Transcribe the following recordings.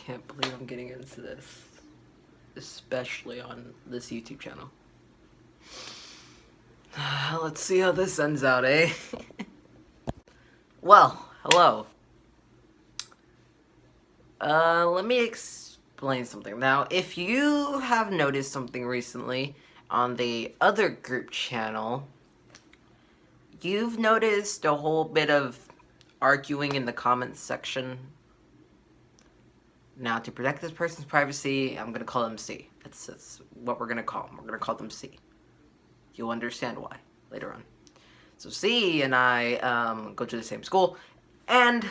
can't believe I'm getting into this, especially on this YouTube channel. Let's see how this ends out, eh? Well, hello. Let me explain something. Now, if you have noticed something recently on the other group channel, you've noticed a whole bit of arguing in the comments section. Now, to protect this person's privacy, I'm gonna call them C. That's what we're gonna call them. We're gonna call them C. You'll understand why later on. So C and I go to the same school, and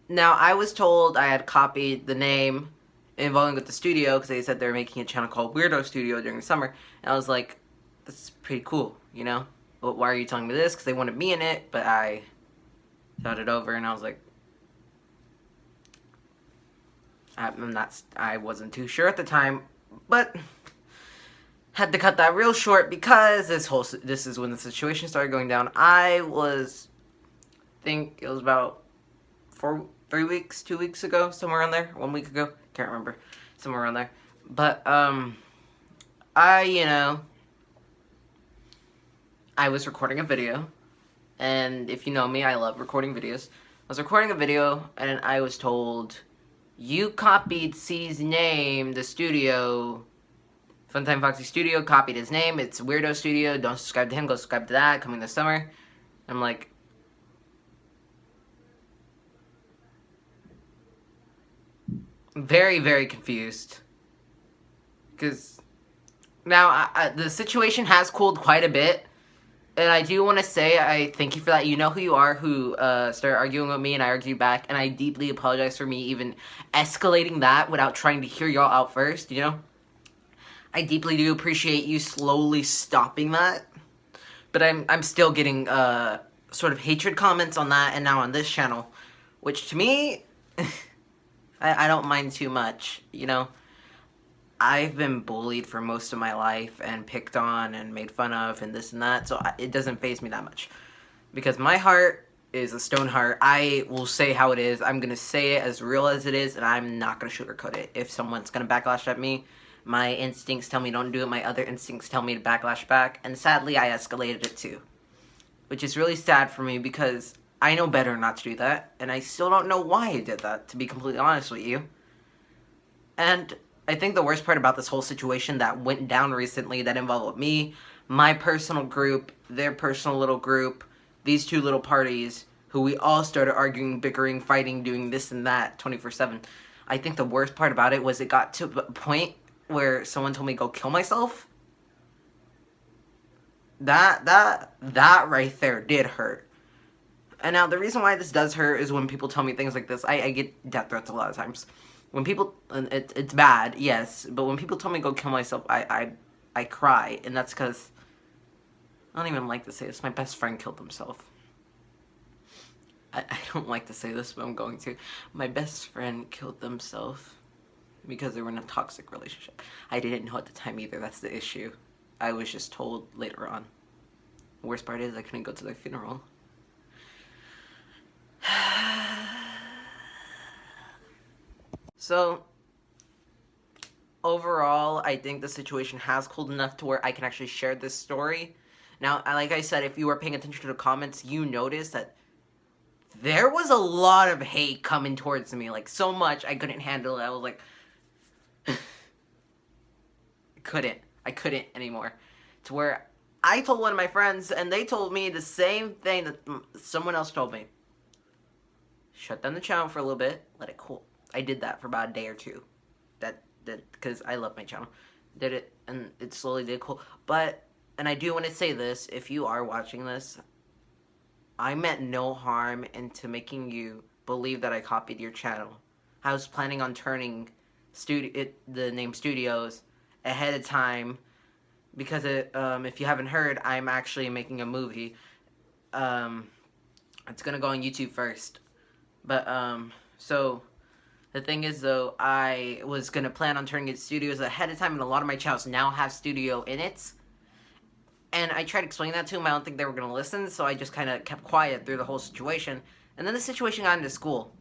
now I was told I had copied the name involving with the studio because they said they were making a channel called Weirdo Studio during the summer, and I was like, that's pretty cool, you know? But why are you telling me this? Because they wanted me in it, but I thought it over and I was like, I wasn't too sure at the time, but had to cut that real short because this is when the situation started going down. I think it was about 2 weeks ago, somewhere around there, 1 week ago, can't remember, somewhere around there. But I was recording a video, and if you know me, I love recording videos. I was recording a video, and I was told, you copied C's name, the studio, Funtime Foxy Studio, copied his name, it's Weirdo Studio, don't subscribe to him, go subscribe to that, coming this summer. I'm like, very, very confused. Because now, the situation has cooled quite a bit, and I do want to say I thank you for that. You know who you are, who started arguing with me, and I argued back, and I deeply apologize for me even escalating that without trying to hear y'all out first, you know? I deeply do appreciate you slowly stopping that, but I'm still getting sort of hatred comments on that, and now on this channel, which to me, I don't mind too much, you know? I've been bullied for most of my life and picked on and made fun of and this and that, so it doesn't faze me that much. Because my heart is a stone heart. I will say how it is. I'm going to say it as real as it is, and I'm not going to sugarcoat it. If someone's going to backlash at me, my instincts tell me don't do it, my other instincts tell me to backlash back, and sadly I escalated it too. Which is really sad for me because I know better not to do that, and I still don't know why I did that, to be completely honest with you. And I think the worst part about this whole situation that went down recently that involved me, my personal group, their personal little group, these two little parties, who we all started arguing, bickering, fighting, doing this and that 24/7. I think the worst part about it was it got to a point where someone told me to go kill myself. That right there did hurt. And now the reason why this does hurt is when people tell me things like this. I get death threats a lot of times. When people, and it's bad, yes, but when people tell me to go kill myself, I cry, and that's because, I don't even like to say this, my best friend killed himself. I don't like to say this, but I'm going to. My best friend killed themselves because they were in a toxic relationship. I didn't know at the time either, that's the issue. I was just told later on. The worst part is I couldn't go to their funeral. So, overall, I think the situation has cooled enough to where I can actually share this story. Now, like I said, if you were paying attention to the comments, you noticed that there was a lot of hate coming towards me. Like, so much, I couldn't handle it. I was like, I couldn't anymore. To where I told one of my friends, and they told me the same thing that someone else told me. Shut down the channel for a little bit, let it cool. I did that for about a day or two. Because I love my channel. Did it, and it slowly did cool. But, and I do want to say this, if you are watching this, I meant no harm into making you believe that I copied your channel. I was planning on turning the name Studios ahead of time, because if you haven't heard, I'm actually making a movie. It's gonna go on YouTube first. But, so, the thing is, though, I was going to plan on turning it Studios ahead of time, and a lot of my channels now have Studio in it. And I tried explaining that to them. I don't think they were going to listen, so I just kind of kept quiet through the whole situation. And then the situation got into school.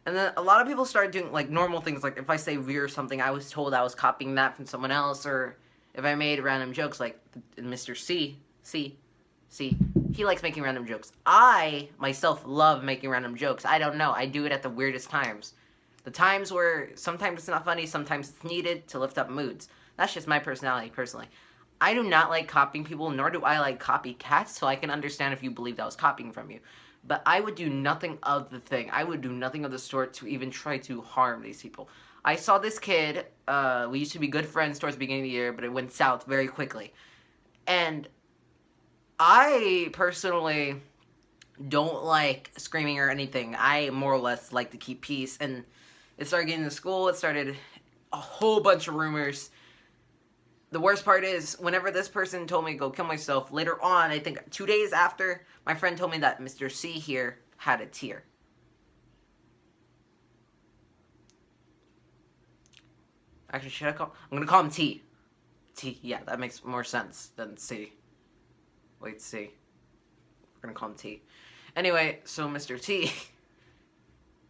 And then a lot of people started doing, like, normal things. Like, if I say "we" or something, I was told I was copying that from someone else. Or if I made random jokes, like Mr. C, he likes making random jokes. I, myself, love making random jokes. I don't know. I do it at the weirdest times. The times where sometimes it's not funny, sometimes it's needed to lift up moods. That's just my personality, personally. I do not like copying people, nor do I like copycats, so I can understand if you believed I was copying from you. But I would do nothing of the thing. I would do nothing of the sort to even try to harm these people. I saw this kid, we used to be good friends towards the beginning of the year, but it went south very quickly. And I personally don't like screaming or anything. I more or less like to keep peace. And it started getting to school. It started a whole bunch of rumors. The worst part is, whenever this person told me to go kill myself, later on, I think 2 days after, my friend told me that Mr. C here had a tear. Actually, should I call? I'm gonna call him T. T, yeah, that makes more sense than C. Wait, C. We're gonna call him T. Anyway, so Mr. T,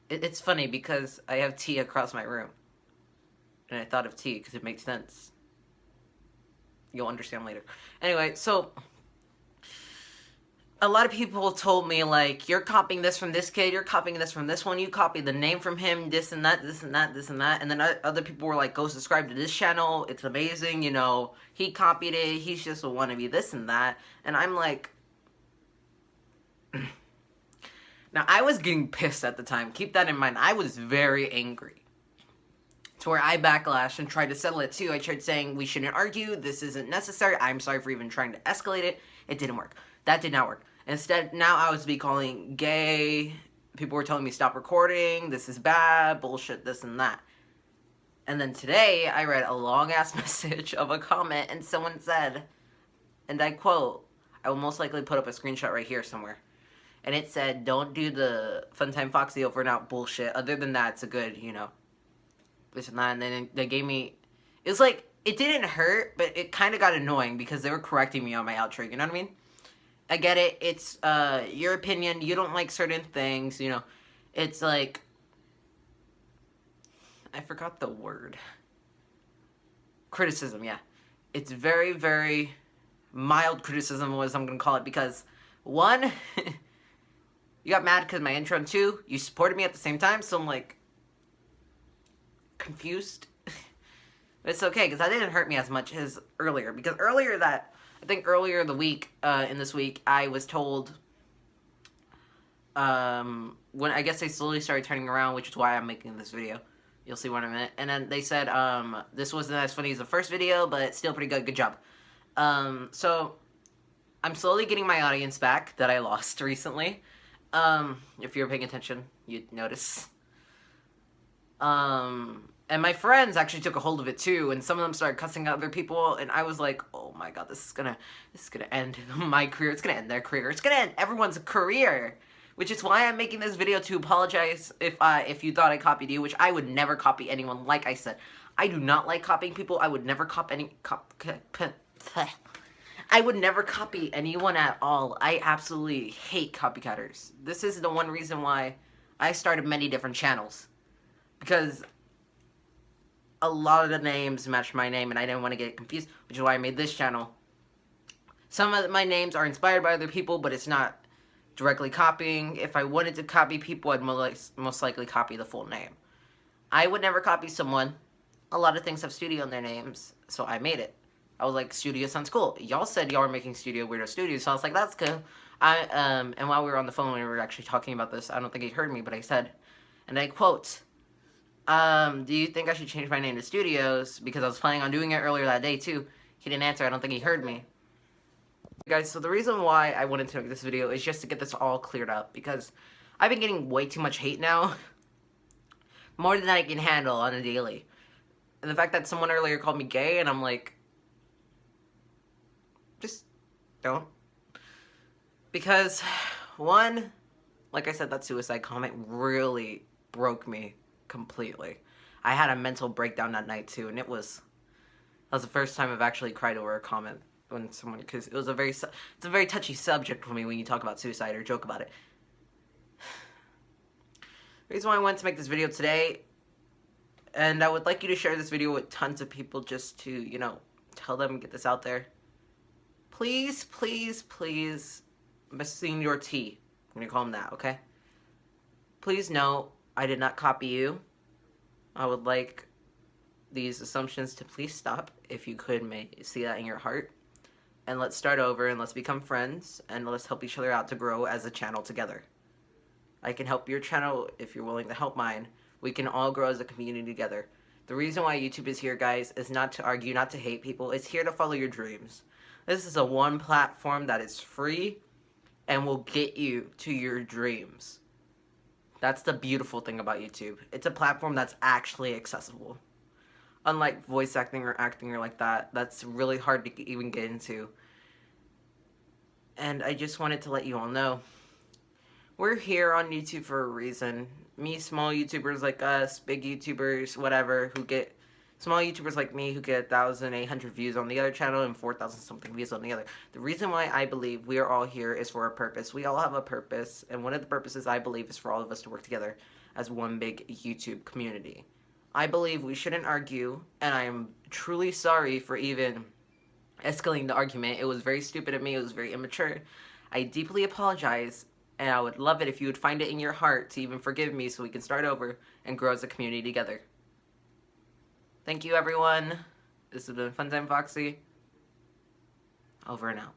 it's funny because I have T across my room. And I thought of T because it makes sense. You'll understand later. Anyway, so a lot of people told me, like, you're copying this from this kid, you're copying this from this one, you copied the name from him, this and that, this and that, this and that. And then other people were like, go subscribe to this channel, it's amazing, you know, he copied it, he's just a wannabe, this and that. And I'm like, now, I was getting pissed at the time. Keep that in mind. I was very angry. To where I backlashed and tried to settle it too. I tried saying, we shouldn't argue, this isn't necessary, I'm sorry for even trying to escalate it. It didn't work. That did not work. Instead, now I was be calling gay. People were telling me stop recording, this is bad, bullshit, this and that. And then today, I read a long-ass message of a comment, and someone said, and I quote, I will most likely put up a screenshot right here somewhere. And it said, don't do the Funtime Foxy over and out bullshit. Other than that, it's a good, you know, this and that. And then they gave me, it was like, it didn't hurt, but it kind of got annoying because they were correcting me on my outro, you know what I mean? I get it, it's your opinion, you don't like certain things, you know, it's like, I forgot the word. Criticism, yeah. It's very, very mild criticism was I'm going to call it because, one, you got mad because of my intro, and two, you supported me at the same time, so I'm like, confused. But it's okay, because that didn't hurt me as much as earlier, because earlier I think earlier the week, in this week, I was told, when I guess they slowly started turning around, which is why I'm making this video. You'll see one in a minute. And then they said, this wasn't as funny as the first video, but it's still pretty good. Good job. So, I'm slowly getting my audience back that I lost recently. If you're paying attention, you'd notice. And my friends actually took a hold of it too, and some of them started cussing out other people, and I was like, oh my god, this is gonna end my career, it's gonna end their career, it's gonna end everyone's career, which is why I'm making this video to apologize if you thought I copied you, which I would never copy anyone, like I said. I do not like copying people, I would never I would never copy anyone at all. I absolutely hate copycatters. This is the one reason why I started many different channels, because a lot of the names match my name, and I didn't want to get confused, which is why I made this channel. Some of my names are inspired by other people, but it's not directly copying. If I wanted to copy people, I'd most likely copy the full name. I would never copy someone. A lot of things have studio in their names, so I made it. I was like, studio sounds cool. Y'all said y'all were making Studio Weirdo Studios, so I was like, that's cool. And while we were on the phone, we were actually talking about this. I don't think he heard me, but I said, and I quote, do you think I should change my name to Studios? Because I was planning on doing it earlier that day, too. He didn't answer. I don't think he heard me. Guys, so the reason why I wanted to make this video is just to get this all cleared up. Because I've been getting way too much hate now. More than I can handle on a daily. And the fact that someone earlier called me gay, and I'm like, just don't. Because, one, like I said, that suicide comment really broke me completely. I had a mental breakdown that night too, and that was the first time I've actually cried over a comment when someone, because it was it's a very touchy subject for me when you talk about suicide or joke about it. The reason why I wanted to make this video today, and I would like you to share this video with tons of people just to, you know, tell them, get this out there. Please, please, please, Senor T, I'm gonna call him that, okay? Please know I did not copy you. I would like these assumptions to please stop, if you could see that in your heart. And let's start over and let's become friends and let's help each other out to grow as a channel together. I can help your channel if you're willing to help mine. We can all grow as a community together. The reason why YouTube is here, guys, is not to argue, not to hate people. It's here to follow your dreams. This is a one platform that is free and will get you to your dreams. That's the beautiful thing about YouTube. It's a platform that's actually accessible. Unlike voice acting or acting or like that, that's really hard to even get into. And I just wanted to let you all know, we're here on YouTube for a reason. Me, small YouTubers like us, big YouTubers, whatever, small YouTubers like me who get 1,800 views on the other channel and 4,000 something views on the other. The reason why I believe we are all here is for a purpose. We all have a purpose, and one of the purposes I believe is for all of us to work together as one big YouTube community. I believe we shouldn't argue, and I am truly sorry for even escalating the argument. It was very stupid of me. It was very immature. I deeply apologize, and I would love it if you would find it in your heart to even forgive me so we can start over and grow as a community together. Thank you, everyone. This has been Funtime Foxy. Over and out.